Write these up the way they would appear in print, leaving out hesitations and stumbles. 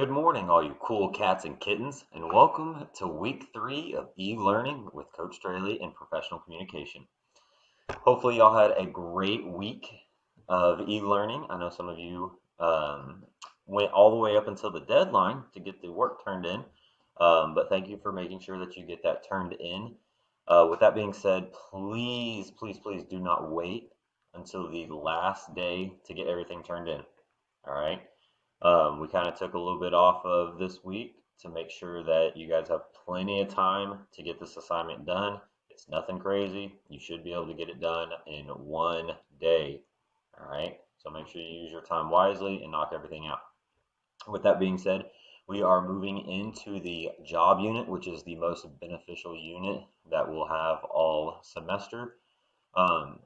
Good morning, all you cool cats and kittens, and welcome to week 3 of e-learning with Coach Straley in professional communication. Hopefully, y'all had a great week of e-learning. I know some of you went all the way up until the deadline to get the work turned in, but thank you for making sure that you get that turned in. With that being said, please, please, please do not wait until the last day to get everything turned in. All right. We kind of took a little bit off of this week to make sure that you guys have plenty of time to get this assignment done. It's nothing crazy. You should be able to get it done in one day. All right. So make sure you use your time wisely and knock everything out. With that being said, we are moving into the job unit, which is the most beneficial unit that we'll have all semester.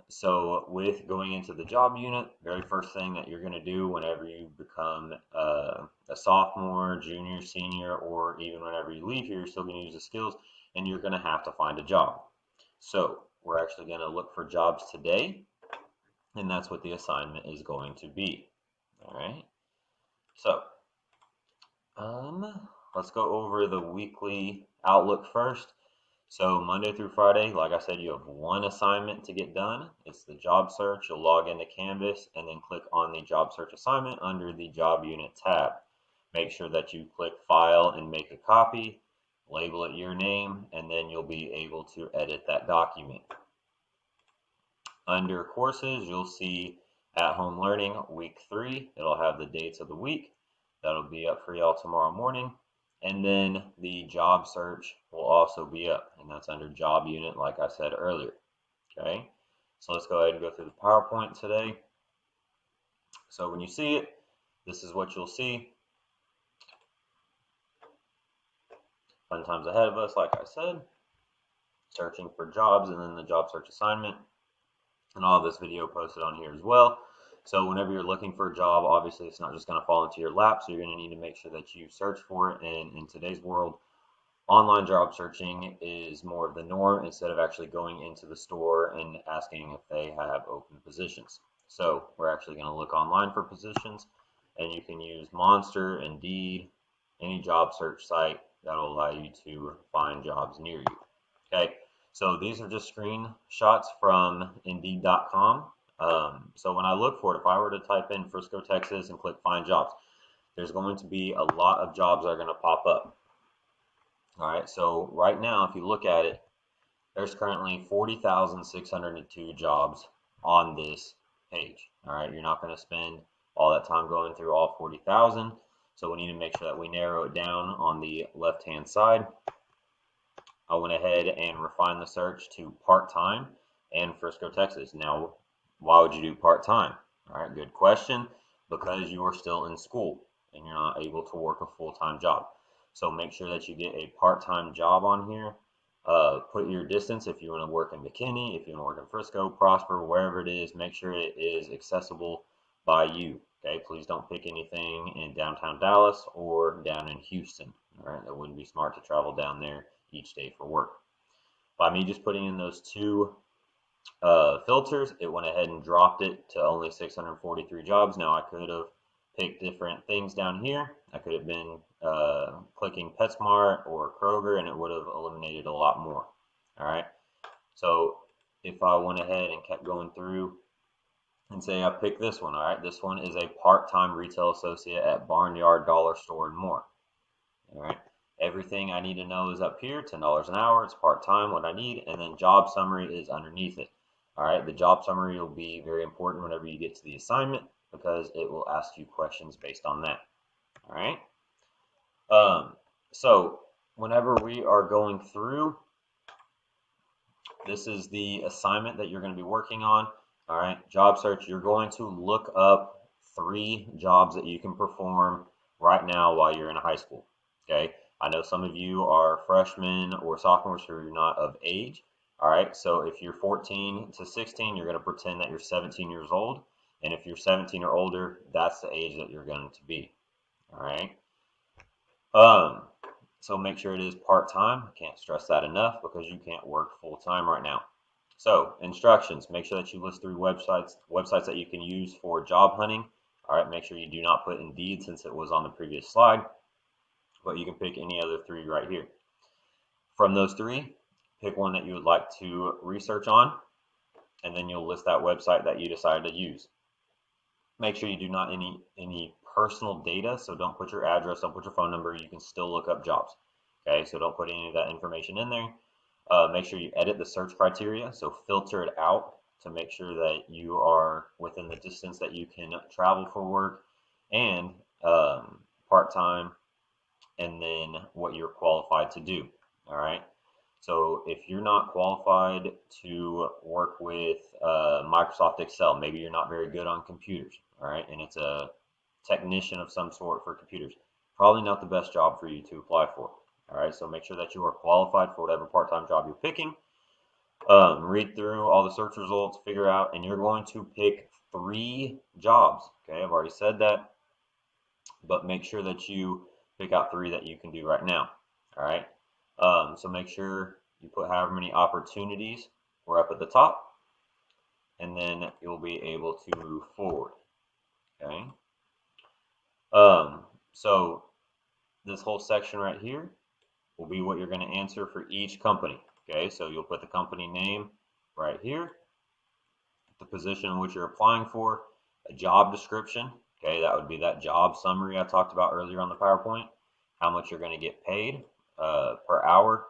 So with going into the job unit, very first thing that you're going to do whenever you become a sophomore, junior, senior, or even whenever you leave here, you're still going to use the skills and you're going to have to find a job. So we're actually going to look for jobs today, and that's what the assignment is going to be. All right. So let's go over the weekly outlook first. So Monday through Friday, like I said, you have one assignment to get done. It's the job search. You'll log into Canvas and then click on the job search assignment under the job unit tab. Make sure that you click file and make a copy, label it your name, and then you'll be able to edit that document. Under courses, you'll see at home learning week 3. It'll have the dates of the week. That'll be up for y'all tomorrow morning. And then the job search will also be up, and that's under job unit, like I said earlier. Okay, so let's go ahead and go through the PowerPoint today. So when you see it, this is what you'll see. Fun times ahead of us, like I said. Searching for jobs, and then the job search assignment. And all this video posted on here as well. So whenever you're looking for a job, obviously it's not just going to fall into your lap, so you're going to need to make sure that you search for it. And in today's world, online job searching is more of the norm instead of actually going into the store and asking if they have open positions. So we're actually going to look online for positions, and you can use Monster, Indeed, any job search site that will allow you to find jobs near you. Okay, so these are just screenshots from Indeed.com. So when I look for it, if I were to type in Frisco, Texas and click find jobs, there's going to be a lot of jobs that are going to pop up. All right, so right now, if you look at it, there's currently 40,602 jobs on this page. All right, you're not going to spend all that time going through all 40,000. So we need to make sure that we narrow it down on the left-hand side. I went ahead and refined the search to part-time and Frisco, Texas. Now, why would you do part-time? All right, good question. Because you are still in school and you're not able to work a full-time job. So make sure that you get a part-time job on here. Put your distance if you want to work in McKinney, if you want to work in Frisco, Prosper, wherever it is. Make sure it is accessible by you. Okay, please don't pick anything in downtown Dallas or down in Houston. All right, that wouldn't be smart to travel down there each day for work. By me just putting in those two filters, it went ahead and dropped it to only 643 jobs. Now I could have picked different things down here. I could have been clicking PetSmart or Kroger, and it would have eliminated a lot more. All right. So if I went ahead and kept going through and say I picked this one, all right, this one is a part-time retail associate at Barnyard Dollar Store and More. All right. Everything I need to know is up here, $10 an hour. It's part-time, what I need, and then job summary is underneath it. All right, the job summary will be very important whenever you get to the assignment because it will ask you questions based on that. All right. So whenever we are going through, this is the assignment that you're going to be working on. All right, job search. You're going to look up 3 jobs that you can perform right now while you're in high school. Okay. I know some of you are freshmen or sophomores who are not of age. All right, so if you're 14 to 16, you're going to pretend that you're 17 years old. And if you're 17 or older, that's the age that you're going to be. All right. So make sure it is part-time. I can't stress that enough because you can't work full-time right now. So instructions, make sure that you list 3 websites that you can use for job hunting. All right, make sure you do not put Indeed since it was on the previous slide. but you can pick any other 3 right here. From those 3, pick one that you would like to research on, and then you'll list that website that you decided to use. Make sure you do not any personal data, so don't put your address, don't put your phone number. You can still look up jobs. Okay, so don't put any of that information in there. Make sure you edit the search criteria, so filter it out to make sure that you are within the distance that you can travel for work, and part-time, and then what you're qualified to do. All right. So if you're not qualified to work with Microsoft Excel, maybe you're not very good on computers, all right, and it's a technician of some sort for computers, probably not the best job for you to apply for. All right, so make sure that you are qualified for whatever part-time job you're picking. Read through all the search results, figure out, and you're going to pick 3 jobs. Okay, I've already said that, but make sure that you pick out 3 that you can do right now. All right. So make sure you put however many opportunities were up at the top, and then you'll be able to move forward. Okay. So this whole section right here will be what you're going to answer for each company. Okay. So you'll put the company name right here, the position in which you're applying for, a job description. Okay. That would be that job summary I talked about earlier on the PowerPoint, how much you're going to get paid per hour.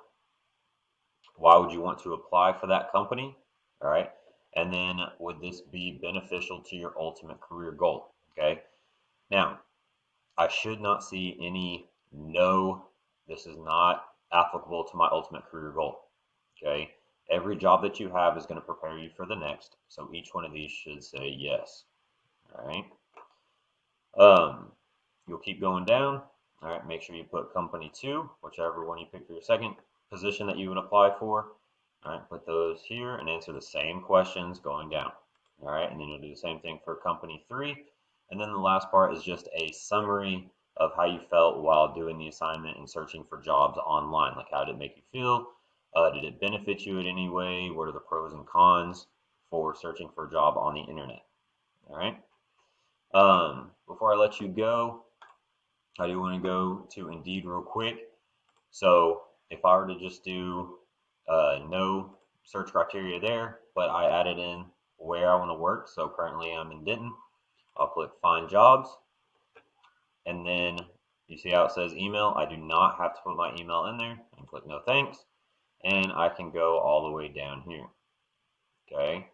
Why would you want to apply for that company? All right. And then would this be beneficial to your ultimate career goal? Okay. Now, I should not see any no, this is not applicable to my ultimate career goal. Okay. Every job that you have is going to prepare you for the next. So each one of these should say yes. All right. You'll keep going down. All right. Make sure you put company 2, whichever one you pick for your second position that you would apply for. All right, put those here and answer the same questions going down. All right, and then you'll do the same thing for company 3. And then the last part is just a summary of how you felt while doing the assignment and searching for jobs online. Like, how did it make you feel? Did it benefit you in any way? What are the pros and cons for searching for a job on the internet? All right. Before I let you go, I do want to go to Indeed real quick. So if I were to just do no search criteria there, but I added in where I want to work. So currently I'm in Denton. I'll click find jobs, and then you see how it says email. I do not have to put my email in there, and click no thanks, and I can go all the way down here. Okay,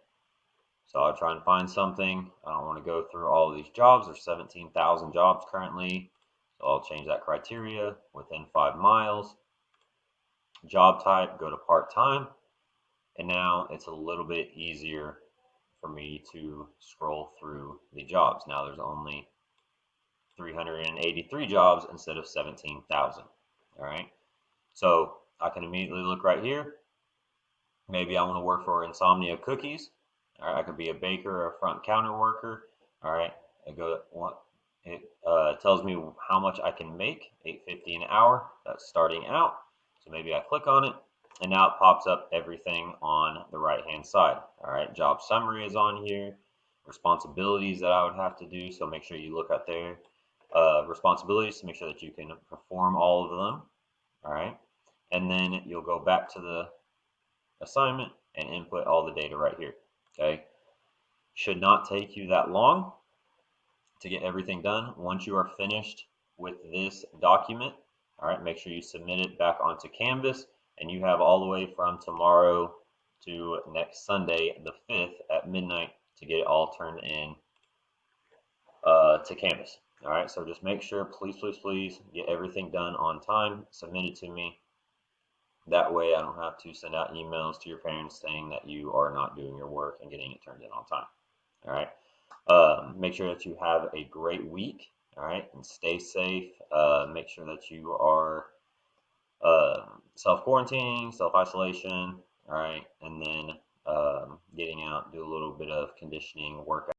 so I'll try and find something. I don't want to go through all of these jobs. There's 17,000 jobs currently, so I'll change that criteria within 5 miles. Job type, go to part-time, and now it's a little bit easier for me to scroll through the jobs. Now there's only 383 jobs instead of 17,000. All right, so I can immediately look right here. Maybe I want to work for Insomnia Cookies. All right, I could be a baker or a front counter worker. All right, it tells me how much I can make, $8.50 an hour. That's starting out. So maybe I click on it, and now it pops up everything on the right hand side. All right, job summary is on here, responsibilities that I would have to do. So make sure you look at their responsibilities to make sure that you can perform all of them. All right, and then you'll go back to the assignment and input all the data right here. Okay, should not take you that long to get everything done. Once you are finished with this document, all right, make sure you submit it back onto Canvas, and you have all the way from tomorrow to next Sunday, the 5th at midnight, to get it all turned in to Canvas. All right, so just make sure, please, please, please, get everything done on time, submit it to me. That way I don't have to send out emails to your parents saying that you are not doing your work and getting it turned in on time. All right, make sure that you have a great week. All right, and stay safe. Make sure that you are self-quarantining, self-isolation, all right, and then getting out, do a little bit of conditioning workout.